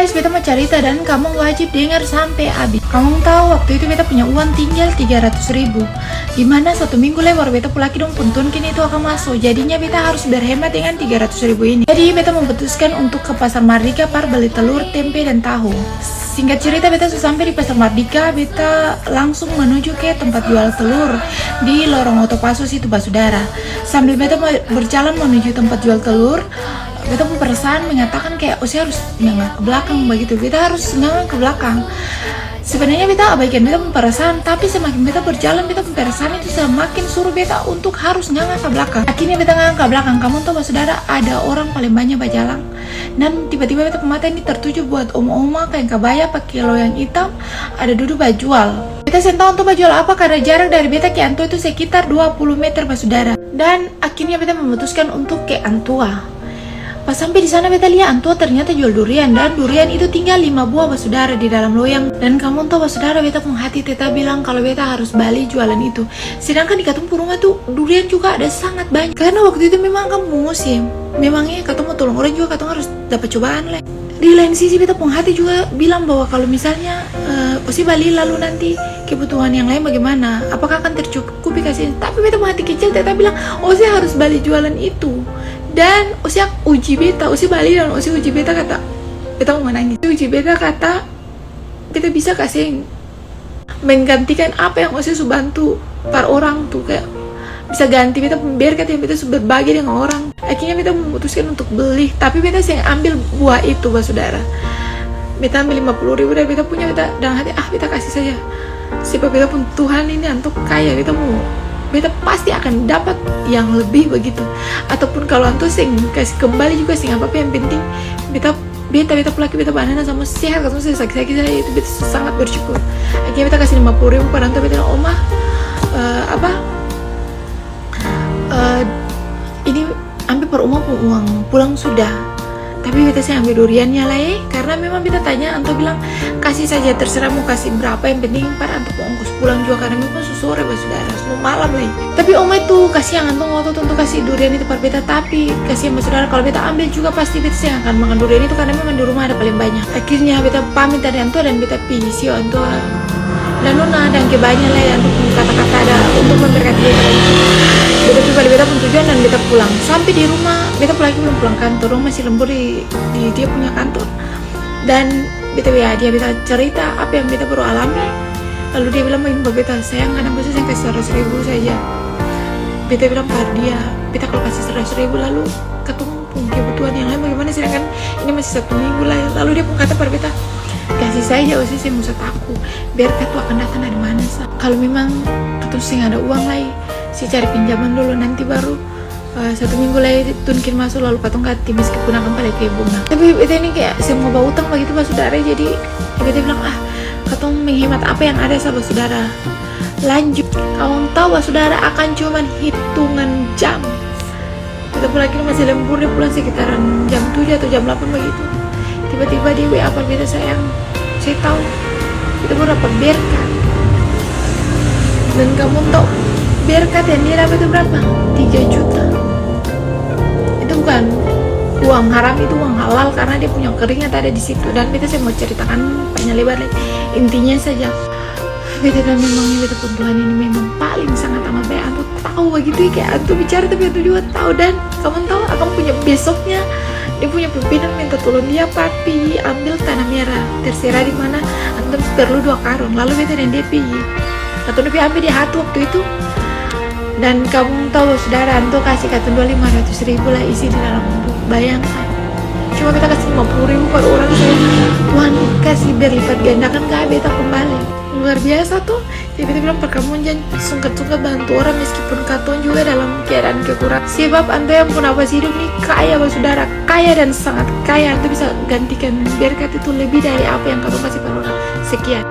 guys, beta mau cerita dan kamu wajib dengar sampai habis. Kamu tahu waktu itu beta punya uang tinggal 300.000. Gimana 1 minggu lewat beta pulaki dong puntun kini itu akan masuk. Jadinya beta harus berhemat dengan 300.000 ini. Jadi beta memutuskan untuk ke pasar Mardika par beli telur, tempe dan tahu. Singkat cerita beta sudah sampai di pasar Mardika, beta langsung menuju ke tempat jual telur di lorong Otopasos itu Basudara. Sambil beta berjalan menuju tempat jual telur, beta pun perasaan mengatakan kayak saya harus nengok ke belakang begitu. Beta harus nengok ke belakang. Sebenarnya beta abaikan beta pun perasaan, tapi semakin beta berjalan beta pun perasaan itu semakin suruh beta untuk harus nengok ke belakang. Akhirnya beta nengok ke belakang. Kamu tahu saudara, ada orang paling banyak berjalan dan tiba-tiba beta mata ini tertuju buat oma-oma kayak kebaya pakai loyang hitam ada duduk bajual. Beta sentau untuk bajual apa karena jarak dari beta ke Antua itu sekitar 20 meter saudara. Dan akhirnya beta memutuskan untuk ke Antua. Pas sampai di sana beta lihat Antua ternyata jual durian dan durian itu tinggal 5 buah saudara di dalam loyang. Dan kamu tahu saudara, beta pun hati teta bilang kalau beta harus balik jualan itu. Sedangkan di Katumpu rumah tuh durian juga ada sangat banyak. Karena waktu itu memang kan musim. Memangnya Katumpu tolong orang juga Katumpu harus dapat cobaan lah. Di lain sisi beta pun hati juga bilang bahwa kalau misalnya Osi balik lalu nanti kebutuhan yang lain bagaimana? Apakah akan tercukupi kasih? Tapi beta pun hati kecil teta bilang Osi harus balik jualan itu. Dan Osi uji beta, Osi balik dan Osi uji beta kata, beta mau nangis. Uji beta kata, beta bisa kasih menggantikan apa yang Osi sudah bantu para orang tuh, kayak bisa ganti beta biar kata beta sudah berbagi dengan orang. Akhirnya beta memutuskan untuk beli, tapi beta sih ambil buah itu saudara. Beta ambil 50.000 dan beta punya, beta dalam hati beta kasih saja. Sebab beta pun Tuhan ini untuk kaya, beta pasti akan dapat yang lebih begitu. Ataupun kalau antu sing kasih kembali juga sing apa yang penting beta pelaki beta banana sama sehat, kalau saya sakit-sakit saya itu beta sangat bersyukur. Akhirnya beta kasih 50.000 pada antu, beta oma ini ambil per umum uang pulang sudah. Tapi beta saya ambil duriannya lah karena memang beta tanya Anto bilang kasih saja terserah mau kasih berapa, yang penting pada Anto ongkos pulang juga karena memang sore saudara semua malam lah. Tapi oma itu kasih yang Anto ngotot untuk kasih durian itu per beta, tapi kasih yang saudara kalau beta ambil juga pasti beta saya akan makan durian itu karena memang di rumah ada paling banyak. Akhirnya beta pamit dari Anto dan beta pisio Anto dan Nona dan kebanyak lah yang kata-kata ada untuk memberkati beta. Beta pribadi beta pun tujuan dan beta pulang. Sampai di rumah beta lagi belum pulang kantor, dong masih lembur di dia punya kantor. Dan beta dia cerita apa yang beta baru alami. Lalu dia bilang begini, beta sayang karena beta saya kasih 100.000 saja. Beta bilang pada dia, beta kalau kasih 100.000 lalu ketemu kebutuhan yang lain bagaimana, sedangkan ini masih 1 minggu lah. Lalu dia pun kata pada beta, kasih saja Osi saya musat aku, biar katu akan datang dari mana sah. Kalau memang katu sih ada uang lagi, si cari pinjaman dulu nanti baru 1 minggu lagi tunkin masuk lalu katong ganti meskipun akan balik ke bunga. Tapi beta ini kayak semua bawa utang begitu saudara, jadi beta bilang katong menghemat apa yang ada saudara. Lanjut, kamu tahu saudara akan cuman hitungan jam. Kita pulang kini masih lembur, dia pulang sekitaran jam 7 atau jam 8 begitu. Tiba-tiba di WA apa beta sayang, saya tahu kita baru dapat berkat. Dan kamu tahu berkat yang dia dapat itu berapa? 3 juta. Itu bukan uang haram, itu uang halal karena dia punya keringat ada di situ. Dan beta saya mau ceritakan panjang lebar lagi. Intinya saja, beta dan memangnya beta pun Tuhan ini memang paling sangat amat baik. Antu tahu begitu kayak antu bicara tapi antu juga tahu. Dan kamu tahu akan punya besoknya dia punya pimpinan minta tolong dia, papi ambil tanah merah terserah di mana antu perlu 2 karung. Lalu beta dan dia pergi atau lebih ambil di hati waktu itu. Dan kamu tahu saudara, Anto kasih katun 500.000 lah isi di dalam buku. Bayangkan, cuma beta kasih 50.000 per orang saya. Tuhan kasih berlipat gandakan ke beta kembali. Luar biasa tuh. Jadi beta bilang perkamuan jangan sungkat-sungkat bantu orang meskipun katun juga dalam keadaan kekurangan. Sebab Anto yang pun apa hidup nih kaya saudara, kaya dan sangat kaya. Anto bisa gantikan berkat itu lebih dari apa yang katun kasih per orang. Sekian.